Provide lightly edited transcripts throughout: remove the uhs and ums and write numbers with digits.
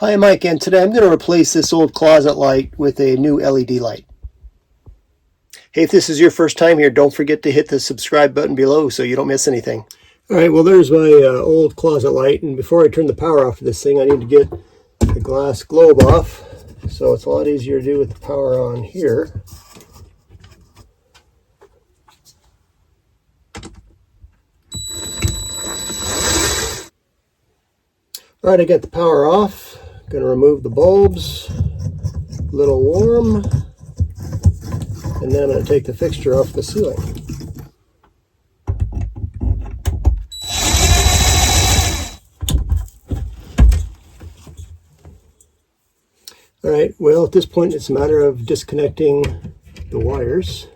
Hi, I'm Mike, and today I'm going to replace this old closet light with a new LED light. Hey, if this is your first time here, don't forget to hit the subscribe button below so you don't miss anything. All right, well, there's my old closet light, and before I turn the power off to this thing, I need to get the glass globe off. So it's a lot easier to do with the power on here. All right, I got the power off. Going to remove the bulbs, a little warm, and then I'm going to take the fixture off the ceiling. All right, well, at this point it's a matter of disconnecting the wires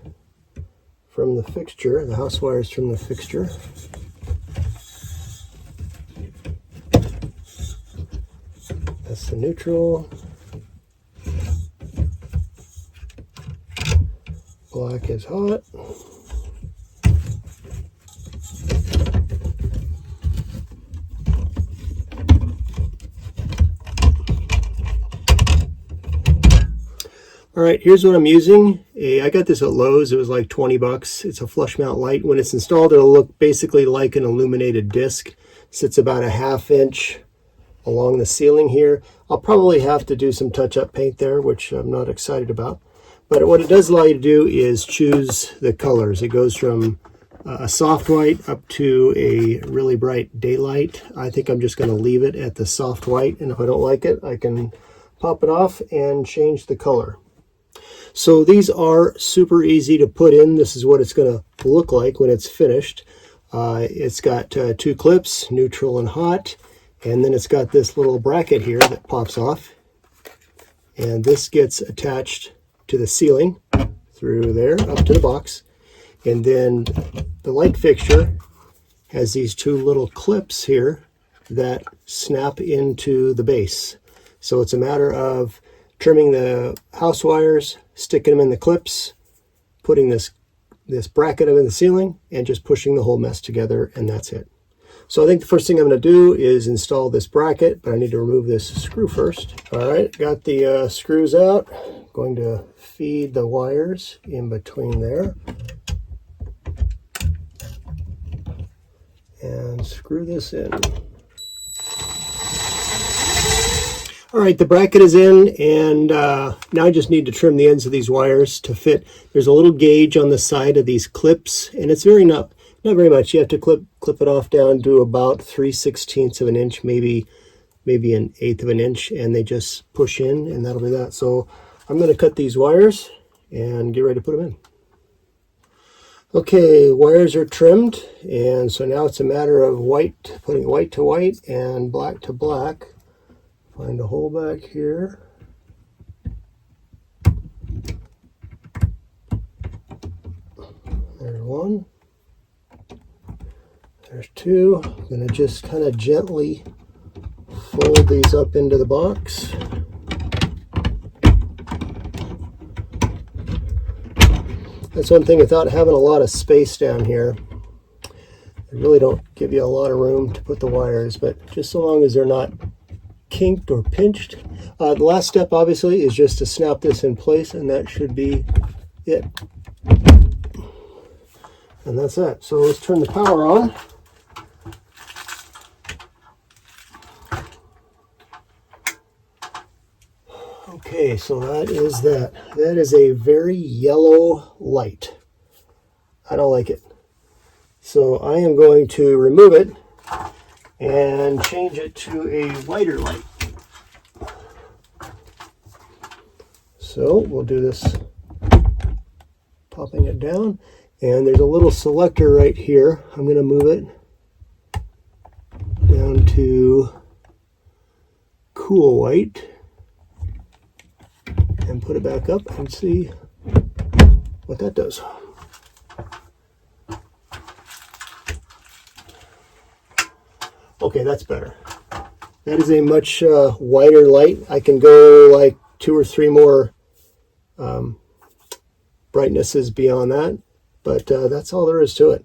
from the fixture, the house wires from the fixture. That's the neutral. Black is hot. All right, here's what I'm using. I got this at Lowe's. It was like 20 bucks. It's a flush mount light. When it's installed, it'll look basically like an illuminated disc. Sits about a ½ inch along the ceiling here. I'll probably have to do some touch-up paint there, which I'm not excited about. But what it does allow you to do is choose the colors. It goes from a soft white up to a really bright daylight. I think I'm just going to leave it at the soft white, and if I don't like it, I can pop it off and change the color. So these are super easy to put in. This is what it's going to look like when it's finished. It's got 2 clips, neutral and hot, and then it's got this little bracket here that pops off, and this gets attached to the ceiling through there up to the box. And then the light fixture has these 2 little clips here that snap into the base. So it's a matter of trimming the house wires, sticking them in the clips, putting this bracket up in the ceiling, and just pushing the whole mess together, and that's it. So I think the first thing I'm going to do is install this bracket, but I need to remove this screw first. All right, got the screws out. Going to feed the wires in between there and screw this in. All right, the bracket is in, and now I just need to trim the ends of these wires to fit. There's a little gauge on the side of these clips, and it's not very much. You have to clip it off down to about 3/16 of an inch, maybe 1/8 of an inch, and they just push in, and that'll be that. So I'm going to cut these wires and get ready to put them in. Okay, wires are trimmed, and so now it's a matter of putting white to white and black to black. Find a hole back here. There's one. There's 2. I'm going to just kind of gently fold these up into the box. That's one thing without having a lot of space down here. They really don't give you a lot of room to put the wires, but just so long as they're not kinked or pinched. The last step obviously is just to snap this in place, and that should be it. And that's that. So let's turn the power on. Okay, so that is that. That is a very yellow light. I don't like it. So I am going to remove it and change it to a whiter light. So we'll do this, popping it down, and there's a little selector right here. I'm going to move it down to cool white and put it back up and see what that does. Okay, that's better. That is a much whiter light. I can go like 2 or 3 more brightnesses beyond that, but that's all there is to it.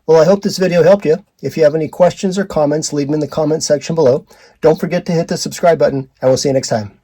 Well, I hope this video helped you. If you have any questions or comments, leave them in the comment section below. Don't forget to hit the subscribe button, and we'll see you next time.